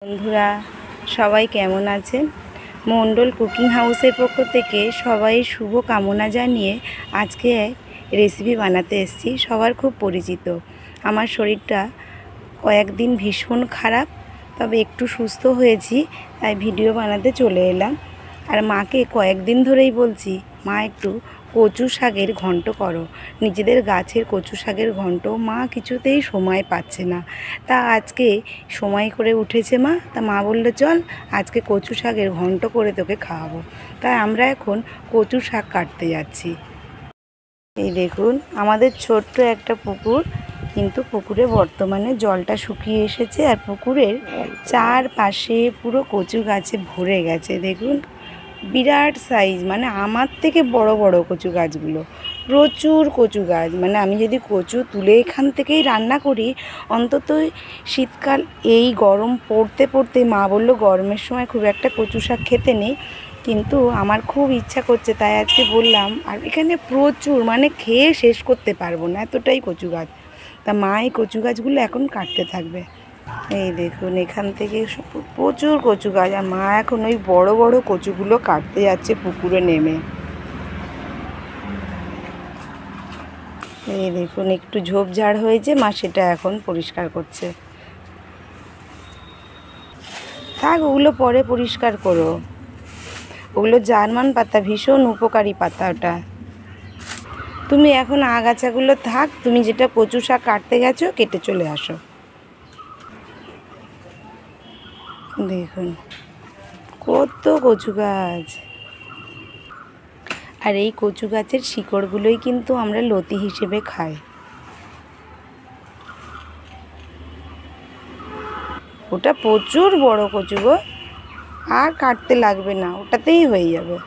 বন্ধুরা সবাই কেমন আছেন? মণ্ডল কুকিং হাউসের পক্ষ থেকে সবাই শুভ কামনা জানিয়ে আজকে রেসিপি বানাতে এসেছি। সবার খুব পরিচিত। আমার শরীরটা কয়েকদিন ভীষণ খারাপ, তবে একটু সুস্থ হয়েছি, তাই ভিডিও বানাতে চলে এলাম। আর মাকে কয়েকদিন ধরেই বলছি, মা একটু কচু শাকের ঘন্ট করো, নিজেদের গাছের কচু শাকের ঘন্ট। মা কিছুতেই সময় পাচ্ছে না। তা আজকে সময় করে উঠেছে মা, তা মা বললো চল আজকে কচু শাকের ঘন্ট করে তোকে খাওয়াবো। তাই আমরা এখন কচু শাক কাটতে যাচ্ছি। এই দেখুন আমাদের ছোট্ট একটা পুকুর, কিন্তু পুকুরে বর্তমানে জলটা শুকিয়ে এসেছে আর পুকুরের চারপাশে পুরো কচু গাছে ভরে গেছে। দেখুন বিরাট সাইজ, মানে আমার থেকে বড় বড় কচু গাছগুলো, প্রচুর কচু গাছ। মানে আমি যদি কচু তুলে এখান থেকেই রান্না করি, অন্তত শীতকাল এই গরম পড়তে পড়তে মা বললো গরমের সময় খুব একটা কচু শাক খেতে নেই, কিন্তু আমার খুব ইচ্ছা করছে, তাই আজকে বললাম। আর এখানে প্রচুর, মানে খেয়ে শেষ করতে পারবো না এতটাই কচু গাছ। তা মা এই কচু গাছগুলো এখন কাটতে থাকবে। এই দেখুন এখান থেকে প্রচুর কচু গাছ, আর মা এখন ওই বড় বড় কচুগুলো কাটতে যাচ্ছে পুকুরে নেমে। এই দেখুন একটু ঝোপঝাড় হয়েছে, মা সেটা এখন পরিষ্কার করছে। থাক, ওগুলো পরে পরিষ্কার করো। ওগুলো জার্মান পাতা, ভীষণ উপকারী পাতা ওটা। তুমি এখন আগাছাগুলো থাক, তুমি যেটা কচু শাক কাটতে গেছো কেটে চলে আসো। দেখুন কত কচু গাছ, আর এই কচু গাছের শিকড়গুলোই কিন্তু আমরা লতি হিসেবে খাই। ওটা প্রচুর বড় কচু গো, আর কাটতে লাগবে না, ওটাতেই হয়ে যাবে।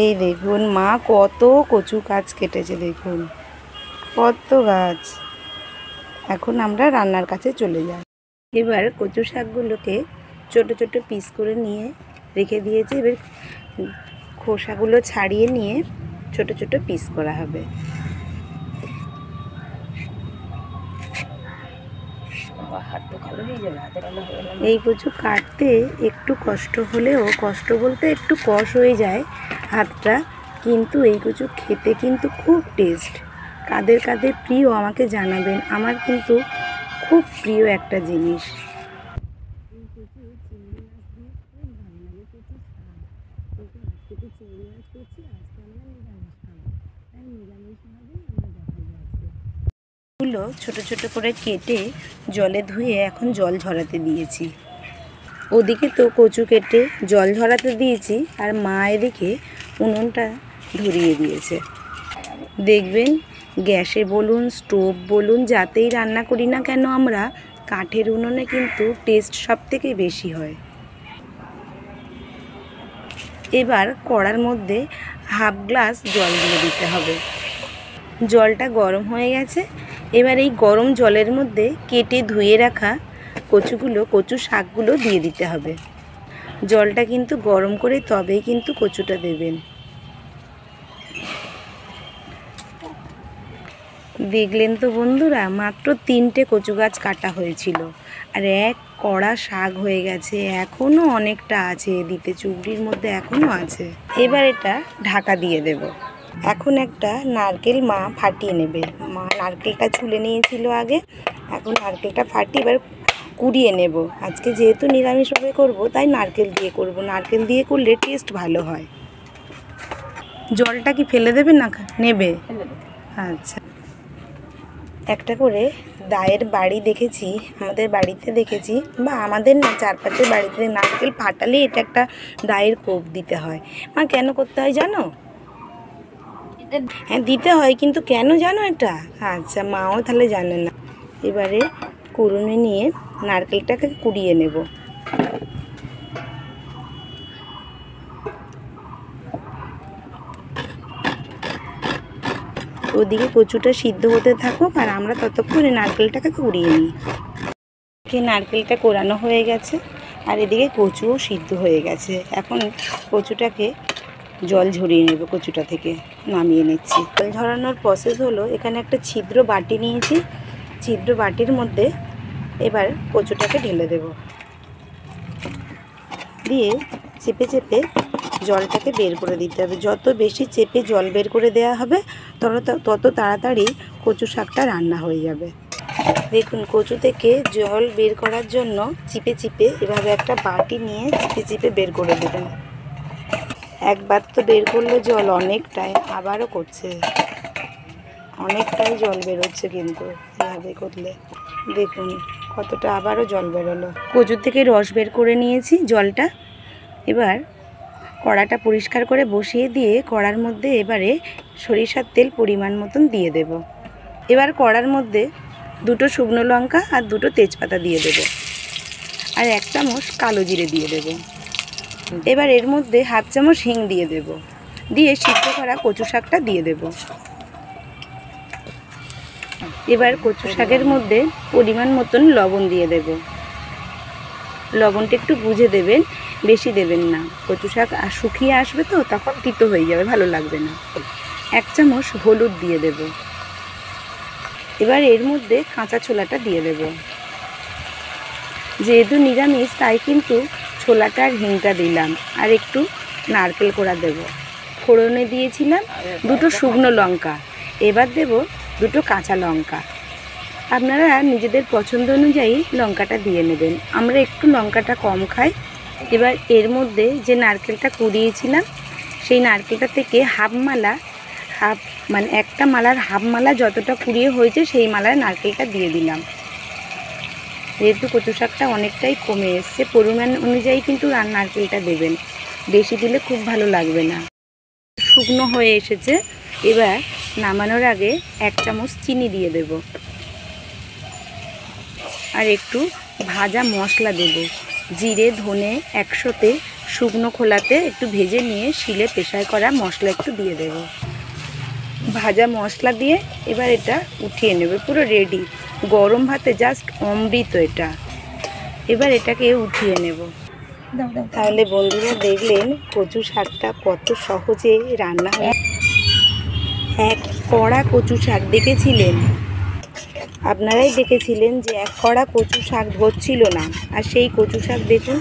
এই দেখুন মা কত কচু গাছ কেটেছে, দেখুন কত গাছ। এখন আমরা রান্নার কাছে চলে যাই। এবার কচু শাকগুলোকে ছোট ছোট পিস করে নিয়ে রেখে দিয়েছি। এবার খোসাগুলো ছাড়িয়ে নিয়ে ছোট ছোট পিস করা হবে। এই কচু কাটতে একটু কষ্ট হলেও, কষ্ট বলতে একটু কষ হয়ে যায় হাতটা, কিন্তু এই কচু খেতে কিন্তু খুব টেস্ট। কাদের কাদের প্রিয় আমাকে জানাবেন, আমার কিন্তু খুব প্রিয় একটা জিনিস। এই কচু চিংড়ি মাছ দিয়ে খুব ভালো লাগে কচু শাক, কিন্তু আজকে তো চিংড়ি মাছ করছি, আজকে আমরা নিরামিষ খাবো, তাই নিরামিষভাবেই আমরা দেখাবো আজকে। গুলো ছোট ছোট করে কেটে জলে ধুয়ে এখন জল ঝরাতে দিয়েছি। ওদিকে তো কচু কেটে জল ঝরাতে দিয়েছি, আর মা এদিকে উনুনটা ধরিয়ে দিয়েছে। দেখবেন গ্যাসে বলুন, স্টোভ বলুন, যাতেই রান্না করি না কেন আমরা, কাঠের উনুনে কিন্তু টেস্ট সব থেকে বেশি হয়। এবার কড়ার মধ্যে হাফ গ্লাস জল দিয়ে দিতে হবে। জলটা গরম হয়ে গেছে, এবার এই গরম জলের মধ্যে কেটে ধুয়ে রাখা কচু শাকগুলো দিয়ে দিতে হবে। জলটা কিন্তু গরম করে তবেই কিন্তু কচুটা দেবেন। দেখলেন তো বন্ধুরা, মাত্র 3টে কচু গাছ কাটা হয়েছিল, আর এক কড়া শাক হয়ে গেছে। এখনও অনেকটা আছে দিতে, চুবড়ির মধ্যে এখনও আছে। এবার এটা ঢাকা দিয়ে দেব। এখন একটা নারকেল মা ফাটিয়ে নেবে। মা নারকেলটা ছুলে নিয়েছিল আগে, এখন নারকেলটা ফাটিয়ে এবার কুড়িয়ে নেব। আজকে যেহেতু নিরামিষভাবে করব, তাই নারকেল দিয়ে করব। নারকেল দিয়ে করলে টেস্ট ভালো হয়। জলটা কি ফেলে দেবে না নেবে? আচ্ছা, একটা করে দায়ের বাড়ি দেখেছি, আমাদের বাড়িতে দেখেছি, বা আমাদের না, চারপাশের বাড়িতে নারকেল ফাটালে এটা একটা দায়ের কোপ দিতে হয়। মা কেন করতে হয় জানো? হ্যাঁ দিতে হয়, কিন্তু কেন জানো এটা? আচ্ছা, মাও তাহলে জানে না। এবারে কুড়ুনি নিয়ে নারকেলটাকে কুড়িয়ে নেব। ওদিকে কচুটা সিদ্ধ হতে থাকুক, আর আমরা ততক্ষণে নারকেলটাকে কুড়িয়ে নিই। নারকেলটা কোরানো হয়ে গেছে, আর এদিকে কচুও সিদ্ধ হয়ে গেছে। এখন কচুটাকে জল ঝরিয়ে নেব, কচুটা থেকে নামিয়ে নিচ্ছি। জল ঝরানোর প্রসেস হলো, এখানে একটা ছিদ্র বাটি নিয়েছি, ছিদ্র বাটির মধ্যে এবার কচুটাকে ঢেলে দেব। দিয়ে চেপে চেপে জলটাকে বের করে দিতে হবে। যত বেশি চেপে জল বের করে দেওয়া হবে তত তাড়াতাড়ি কচু শাকটা রান্না হয়ে যাবে। দেখুন, কচু থেকে জল বের করার জন্য চিপে চিপে এভাবে একটা বাটি নিয়ে চিপে চিপে বের করে দেবেন। একবার তো বের করলে জল অনেকটাই, আবারও করছে, অনেকটাই জল বেরোচ্ছে কিন্তু এভাবে করলে। দেখুন কতটা আবারও জল বেরোলো। কচু থেকে রস বের করে নিয়েছি জলটা। এবার কড়াটা পরিষ্কার করে বসিয়ে দিয়ে কড়ার মধ্যে এবারে সরিষার তেল পরিমাণ মতন দিয়ে দেব। এবার কড়ার মধ্যে 2টো শুকনো লঙ্কা আর 2টো তেজপাতা দিয়ে দেব, আর 1 চামচ কালো জিরে দিয়ে দেব। এবার এর মধ্যে 1/2 চামচ হিং দিয়ে দেব, দিয়ে সিদ্ধ করা কচু শাকটা দিয়ে দেব। এবার কচু শাকের মধ্যে পরিমাণ মতন লবণ দিয়ে দেব। লবণটা একটু বুঝে দেবেন, বেশি দেবেন না, কচু শাক শুকিয়ে আসবে তো তখন তিতো হয়ে যাবে, ভালো লাগবে না। 1 চামচ হলুদ দিয়ে দেব। এবার এর মধ্যে কাঁচা ছোলাটা দিয়ে দেব। যেহেতু নিরামিষ তাই কিন্তু ছোলাটা আর হিংটা দিলাম, আর একটু নারকেল কোড়া দেব। ফোড়নে দিয়েছিলাম 2টো শুকনো লঙ্কা, এবার দেব 2টো কাঁচা লঙ্কা। আপনারা নিজেদের পছন্দ অনুযায়ী লঙ্কাটা দিয়ে নেবেন, আমরা একটু লঙ্কাটা কম খাই। এবার এর মধ্যে যে নারকেলটা কুড়িয়েছিলাম সেই নারকেলটা থেকে মানে একটা মালার হাফ মালা যতটা কুড়িয়ে হয়েছে সেই মালার নারকেলটা দিয়ে দিলাম। যেহেতু কচু শাকটা অনেকটাই কমে এসছে, পরিমাণ অনুযায়ী কিন্তু নারকেলটা দেবেন, বেশি দিলে খুব ভালো লাগবে না। শুকনো হয়ে এসেছে, এবার নামানোর আগে 1 চামচ চিনি দিয়ে দেব, আর একটু ভাজা মশলা দেব। জিরে ধনে একসাথে শুকনো খোলাতে একটু ভেজে নিয়ে শিলে পেশাই করা মশলা একটু দিয়ে দেব। ভাজা মশলা দিয়ে এবার এটা উঠিয়ে নেবে, পুরো রেডি। গরম ভাতে জাস্ট অমৃত এটা। এবার এটাকে উঠিয়ে নেব। তাহলে বন্ধুরা দেখলেন কচু শাকটা কত সহজে রান্না হয়। এক কড়া কচু শাক দেখেছিলেন, আপনারাই দেখেছিলেন যে 1 কড়া কচু শাক ধরছিল না, আর সেই কচু শাক দেখুন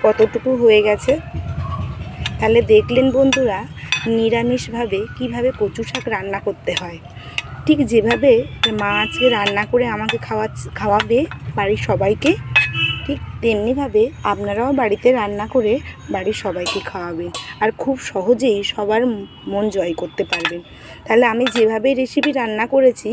কতটুকু হয়ে গেছে। তাহলে দেখলেন বন্ধুরা নিরামিষভাবে কিভাবে কচু শাক রান্না করতে হয়। ঠিক যেভাবে মা আজকে রান্না করে আমাকে খাওয়াবে বাড়ির সবাইকে, ঠিক তেমনিভাবে আপনারাও বাড়িতে রান্না করে বাড়ির সবাইকে খাওয়াবেন, আর খুব সহজেই সবার মন জয় করতে পারবেন। তাহলে আমি যেভাবে রেসিপি রান্না করেছি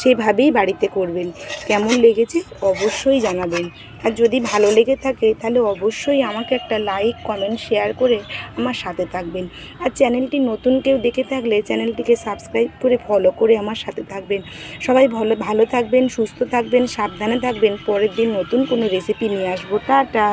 সেভাবেই বাড়িতে করবেন। কেমন লেগেছে অবশ্যই জানাবেন, আর যদি ভালো লেগে থাকে তাহলে অবশ্যই আমাকে একটা লাইক কমেন্ট শেয়ার করে আমার সাথে থাকবেন। আর চ্যানেলটি নতুন কেউ দেখে থাকলে চ্যানেলটিকে সাবস্ক্রাইব করে ফলো করে আমার সাথে থাকবেন। সবাই ভালো থাকবেন, সুস্থ থাকবেন, সাবধানে থাকবেন। পরের দিন নতুন কোনো রেসিপি নিয়ে আসবো। টাটা।